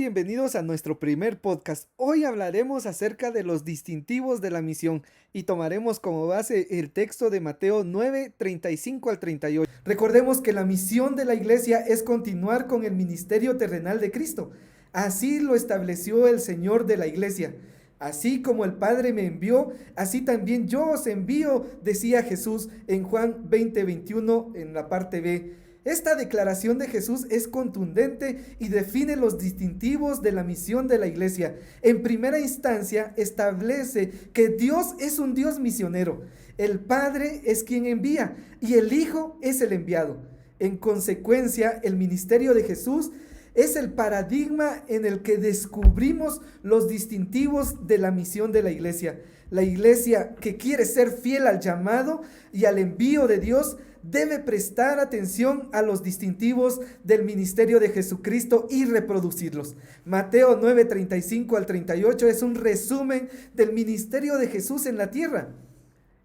Bienvenidos a nuestro primer podcast. Hoy hablaremos acerca de los distintivos de la misión y tomaremos como base el texto de Mateo 9, 35 al 38. Recordemos que la misión de la iglesia es continuar con el ministerio terrenal de Cristo. Así lo estableció el Señor de la iglesia. Así como el Padre me envió, así también yo os envío, decía Jesús en Juan 20, 21 en la parte B. Esta declaración de Jesús es contundente y define los distintivos de la misión de la iglesia. En primera instancia, establece que Dios es un Dios misionero. El Padre es quien envía y el Hijo es el enviado. En consecuencia, el ministerio de Jesús es el paradigma en el que descubrimos los distintivos de la misión de la iglesia. La iglesia que quiere ser fiel al llamado y al envío de Dios debe prestar atención a los distintivos del ministerio de Jesucristo y reproducirlos. Mateo 9, 35 al 38 es un resumen del ministerio de Jesús en la tierra.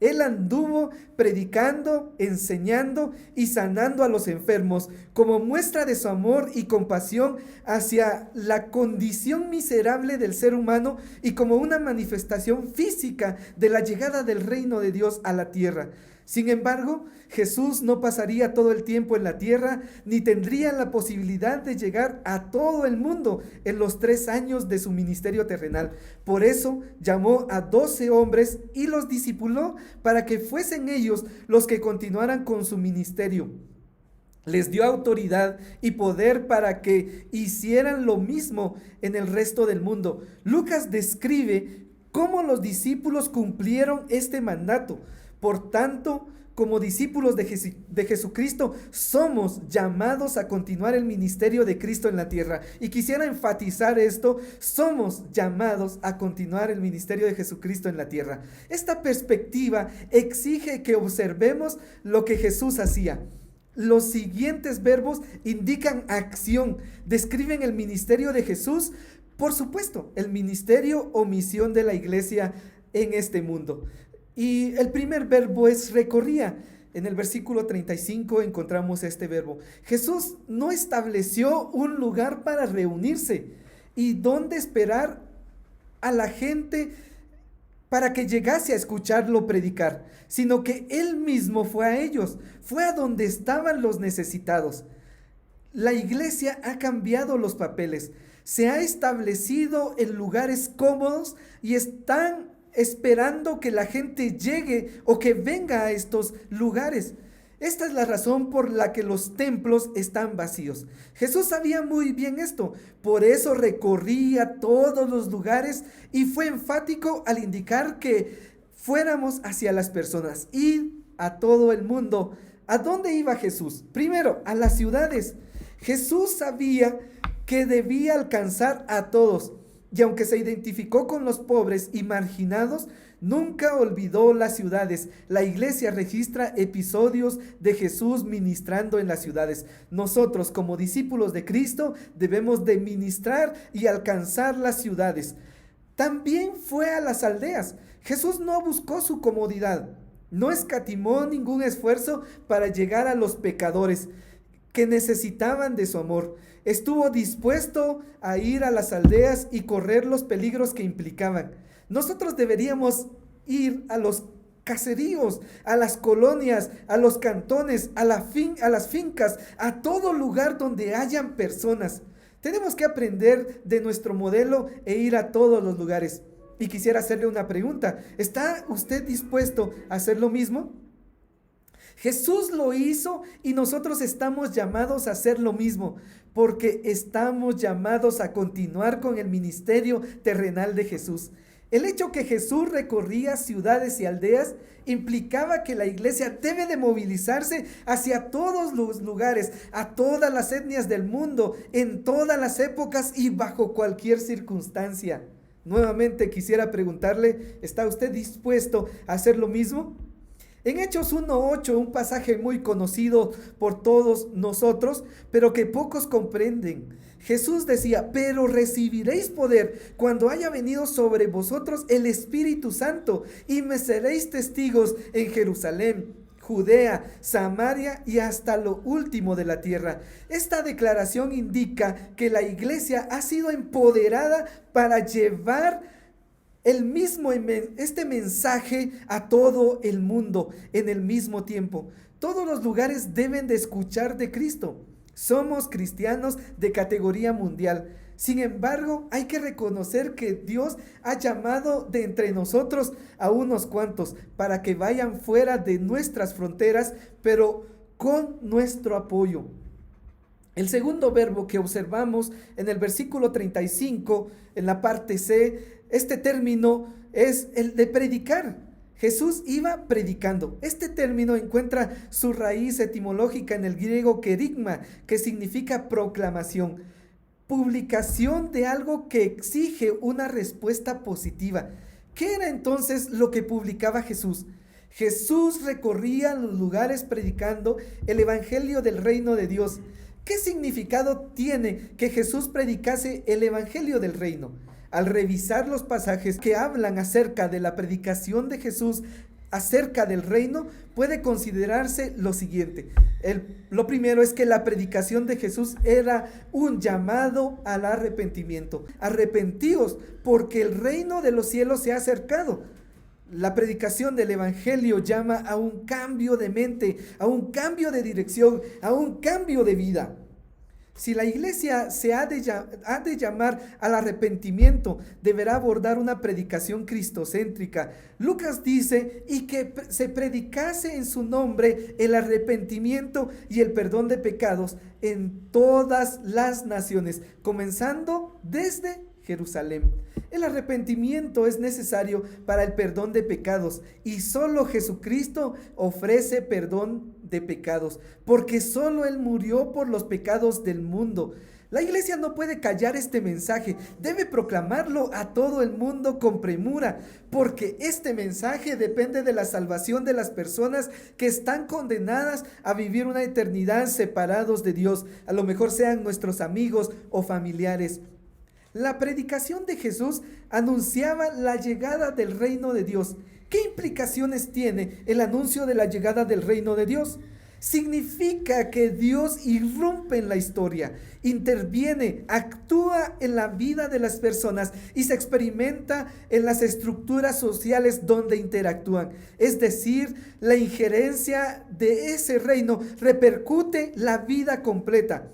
Él anduvo predicando, enseñando y sanando a los enfermos como muestra de su amor y compasión hacia la condición miserable del ser humano y como una manifestación física de la llegada del reino de Dios a la tierra. Sin embargo, Jesús no pasaría todo el tiempo en la tierra, ni tendría la posibilidad de llegar a todo el mundo en los 3 años de su ministerio terrenal. Por eso llamó a 12 hombres y los discipuló para que fuesen ellos los que continuaran con su ministerio. Les dio autoridad y poder para que hicieran lo mismo en el resto del mundo. Lucas describe cómo los discípulos cumplieron este mandato. Por tanto, como discípulos de Jesucristo, somos llamados a continuar el ministerio de Cristo en la tierra. Y quisiera enfatizar esto, somos llamados a continuar el ministerio de Jesucristo en la tierra. Esta perspectiva exige que observemos lo que Jesús hacía. Los siguientes verbos indican acción, describen el ministerio de Jesús, por supuesto, el ministerio o misión de la iglesia en este mundo. Y el primer verbo es recorría. En el versículo 35 encontramos este verbo. Jesús no estableció un lugar para reunirse y dónde esperar a la gente para que llegase a escucharlo predicar, sino que Él mismo fue a ellos, fue a donde estaban los necesitados. La iglesia ha cambiado los papeles, se ha establecido en lugares cómodos y están esperando que la gente llegue o que venga a estos lugares. Esta es la razón por la que los templos están vacíos. Jesús sabía muy bien esto, por eso recorría todos los lugares y fue enfático al indicar que fuéramos hacia las personas, ir a todo el mundo. ¿A dónde iba Jesús? Primero, a las ciudades. Jesús sabía que debía alcanzar a todos. Y aunque se identificó con los pobres y marginados, nunca olvidó las ciudades. La iglesia registra episodios de Jesús ministrando en las ciudades. Nosotros, como discípulos de Cristo, debemos de ministrar y alcanzar las ciudades. También fue a las aldeas. Jesús no buscó su comodidad, no escatimó ningún esfuerzo para llegar a los pecadores que necesitaban de su amor. Estuvo dispuesto a ir a las aldeas y correr los peligros que implicaban. Nosotros deberíamos ir a los caseríos, a las colonias, a los cantones, a las fincas, a todo lugar donde hayan personas. Tenemos que aprender de nuestro modelo e ir a todos los lugares. Y quisiera hacerle una pregunta. ¿Está usted dispuesto a hacer lo mismo? Jesús lo hizo y nosotros estamos llamados a hacer lo mismo, porque estamos llamados a continuar con el ministerio terrenal de Jesús. El hecho que Jesús recorría ciudades y aldeas implicaba que la iglesia debe de movilizarse hacia todos los lugares, a todas las etnias del mundo, en todas las épocas y bajo cualquier circunstancia. Nuevamente quisiera preguntarle, ¿está usted dispuesto a hacer lo mismo? En Hechos 1:8, un pasaje muy conocido por todos nosotros, pero que pocos comprenden. Jesús decía, pero recibiréis poder cuando haya venido sobre vosotros el Espíritu Santo y me seréis testigos en Jerusalén, Judea, Samaria y hasta lo último de la tierra. Esta declaración indica que la iglesia ha sido empoderada para llevar este mensaje a todo el mundo en el mismo tiempo. Todos los lugares deben de escuchar de Cristo. Somos cristianos de categoría mundial. Sin embargo, hay que reconocer que Dios ha llamado de entre nosotros a unos cuantos para que vayan fuera de nuestras fronteras, pero con nuestro apoyo. El segundo verbo que observamos en el versículo 35, en la parte C, este término es el de predicar. Jesús iba predicando. Este término encuentra su raíz etimológica en el griego kerigma, que significa proclamación, publicación de algo que exige una respuesta positiva. ¿Qué era entonces lo que publicaba Jesús? Jesús recorría los lugares predicando el evangelio del reino de Dios. ¿Qué significado tiene que Jesús predicase el evangelio del reino? Al revisar los pasajes que hablan acerca de la predicación de Jesús acerca del reino, puede considerarse lo siguiente. Lo primero es que la predicación de Jesús era un llamado al arrepentimiento. Arrepentíos, porque el reino de los cielos se ha acercado. La predicación del evangelio llama a un cambio de mente, a un cambio de dirección, a un cambio de vida. Si la iglesia se ha de llamar al arrepentimiento, deberá abordar una predicación cristocéntrica. Lucas dice, y que se predicase en su nombre el arrepentimiento y el perdón de pecados en todas las naciones, comenzando desde Jerusalén. El arrepentimiento es necesario para el perdón de pecados y solo Jesucristo ofrece perdón de pecados, porque solo Él murió por los pecados del mundo. La iglesia no puede callar este mensaje, debe proclamarlo a todo el mundo con premura, porque este mensaje depende de la salvación de las personas que están condenadas a vivir una eternidad separados de Dios, a lo mejor sean nuestros amigos o familiares. La predicación de Jesús anunciaba la llegada del reino de Dios. ¿Qué implicaciones tiene el anuncio de la llegada del reino de Dios? Significa que Dios irrumpe en la historia, interviene, actúa en la vida de las personas y se experimenta en las estructuras sociales donde interactúan. Es decir, la injerencia de ese reino repercute la vida completa.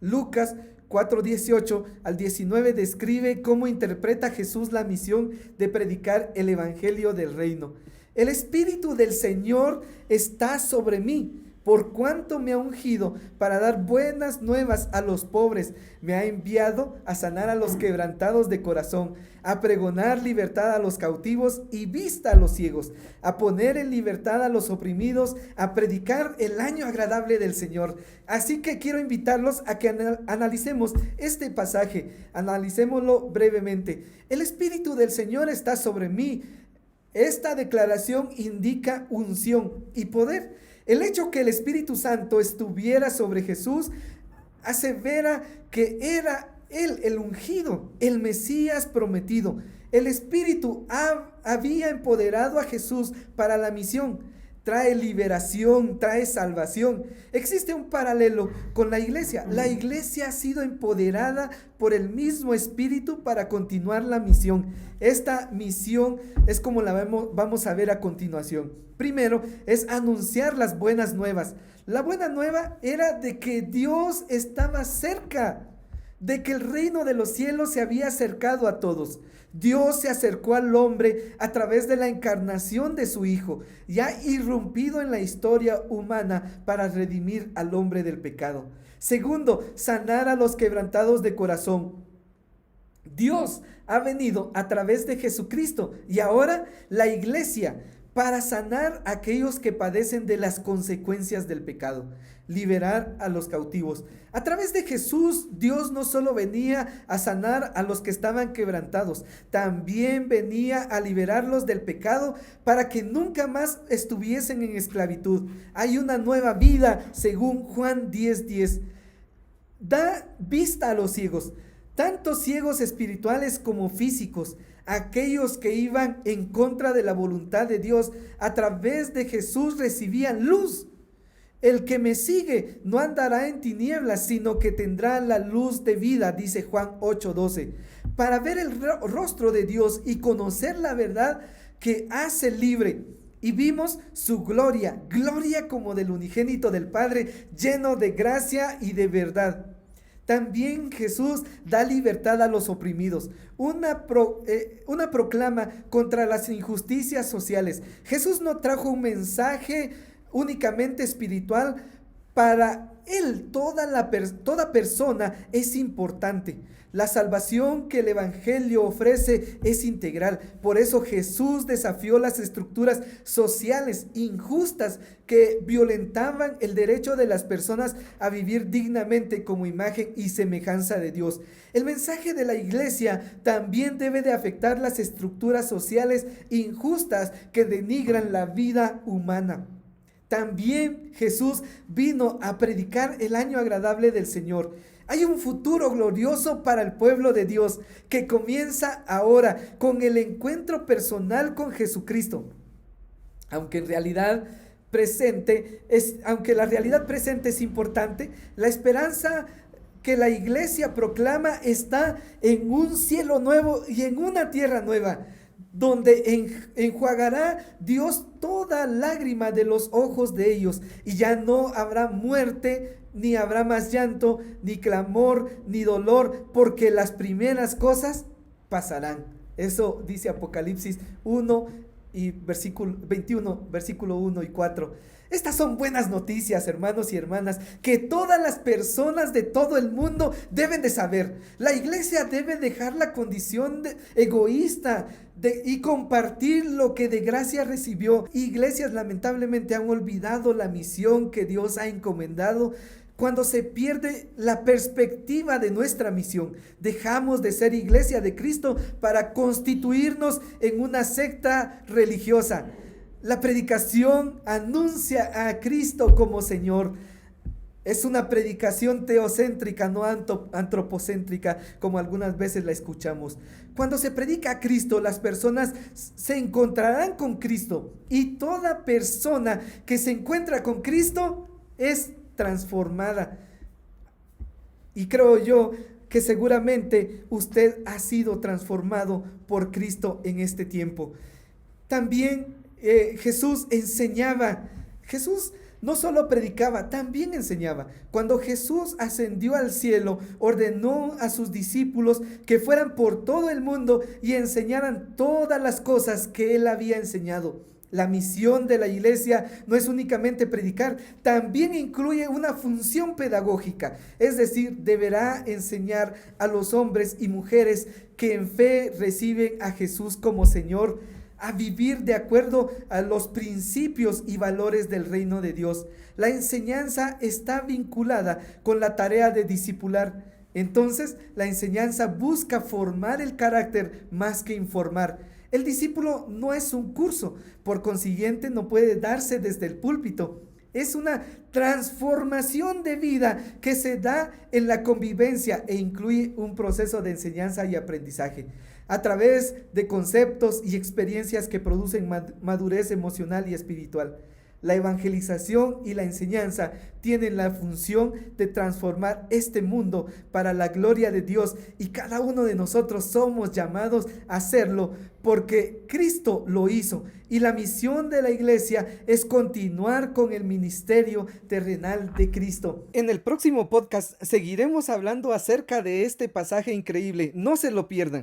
Lucas 4:18 al 19 describe cómo interpreta Jesús la misión de predicar el evangelio del reino. El Espíritu del Señor está sobre mí, por cuanto me ha ungido para dar buenas nuevas a los pobres. Me ha enviado a sanar a los quebrantados de corazón, a pregonar libertad a los cautivos y vista a los ciegos, a poner en libertad a los oprimidos, a predicar el año agradable del Señor. Así que quiero invitarlos a que analicemos este pasaje, analicémoslo brevemente. El Espíritu del Señor está sobre mí. Esta declaración indica unción y poder. El hecho que el Espíritu Santo estuviera sobre Jesús asevera que era Él el ungido, el Mesías prometido. El Espíritu había empoderado a Jesús para la misión. Trae liberación, trae salvación. Existe un paralelo con la iglesia. La iglesia ha sido empoderada por el mismo Espíritu para continuar la misión. Esta misión es como la vamos a ver a continuación. Primero es anunciar las buenas nuevas. La buena nueva era de que Dios estaba cerca, de que el reino de los cielos se había acercado a todos. Dios se acercó al hombre a través de la encarnación de su Hijo y ha irrumpido en la historia humana para redimir al hombre del pecado. Segundo, sanar a los quebrantados de corazón. Dios ha venido a través de Jesucristo y ahora la iglesia para sanar a aquellos que padecen de las consecuencias del pecado, liberar a los cautivos. A través de Jesús, Dios no solo venía a sanar a los que estaban quebrantados, también venía a liberarlos del pecado para que nunca más estuviesen en esclavitud. Hay una nueva vida, según Juan 10:10. Da vista a los ciegos. tanto ciegos espirituales como físicos, aquellos que iban en contra de la voluntad de Dios, a través de Jesús recibían luz. El que me sigue no andará en tinieblas, sino que tendrá la luz de vida, dice Juan 8:12. Para ver el rostro de Dios y conocer la verdad que hace libre. Y vimos su gloria, gloria como del unigénito del Padre, lleno de gracia y de verdad. También Jesús da libertad a los oprimidos, una proclama contra las injusticias sociales. Jesús no trajo un mensaje únicamente espiritual. Para él toda persona es importante. La salvación que el evangelio ofrece es integral. Por eso Jesús desafió las estructuras sociales injustas que violentaban el derecho de las personas a vivir dignamente como imagen y semejanza de Dios. El mensaje de la iglesia también debe de afectar las estructuras sociales injustas que denigran la vida humana. También Jesús vino a predicar el año agradable del Señor. Hay un futuro glorioso para el pueblo de Dios que comienza ahora con el encuentro personal con Jesucristo. Aunque la realidad presente es importante, la esperanza que la iglesia proclama está en un cielo nuevo y en una tierra nueva, donde enjuagará Dios toda lágrima de los ojos de ellos, y ya no habrá muerte, ni habrá más llanto, ni clamor, ni dolor, porque las primeras cosas pasarán. Eso dice Apocalipsis 1 y versículo 21, versículo 1 y 4. Estas son buenas noticias, hermanos y hermanas, que todas las personas de todo el mundo deben de saber. La iglesia debe dejar la condición egoísta y compartir lo que de gracia recibió. Iglesias lamentablemente han olvidado la misión que Dios ha encomendado. Cuando se pierde la perspectiva de nuestra misión, dejamos de ser iglesia de Cristo para constituirnos en una secta religiosa. La predicación anuncia a Cristo como Señor. Es una predicación teocéntrica, no antropocéntrica, como algunas veces la escuchamos. Cuando se predica a Cristo, las personas se encontrarán con Cristo. Y toda persona que se encuentra con Cristo es transformada. Y creo yo que seguramente usted ha sido transformado por Cristo en este tiempo. También Jesús enseñaba. Jesús no solo predicaba, también enseñaba. Cuando Jesús ascendió al cielo, ordenó a sus discípulos que fueran por todo el mundo y enseñaran todas las cosas que él había enseñado. La misión de la iglesia no es únicamente predicar, también incluye una función pedagógica, es decir, deberá enseñar a los hombres y mujeres que en fe reciben a Jesús como Señor a vivir de acuerdo a los principios y valores del reino de Dios. La enseñanza está vinculada con la tarea de discipular. Entonces, la enseñanza busca formar el carácter más que informar. El discípulo no es un curso, por consiguiente no puede darse desde el púlpito. Es una transformación de vida que se da en la convivencia e incluye un proceso de enseñanza y aprendizaje a través de conceptos y experiencias que producen madurez emocional y espiritual. La evangelización y la enseñanza tienen la función de transformar este mundo para la gloria de Dios, y cada uno de nosotros somos llamados a hacerlo porque Cristo lo hizo, y la misión de la iglesia es continuar con el ministerio terrenal de Cristo. En el próximo podcast seguiremos hablando acerca de este pasaje increíble. No se lo pierdan.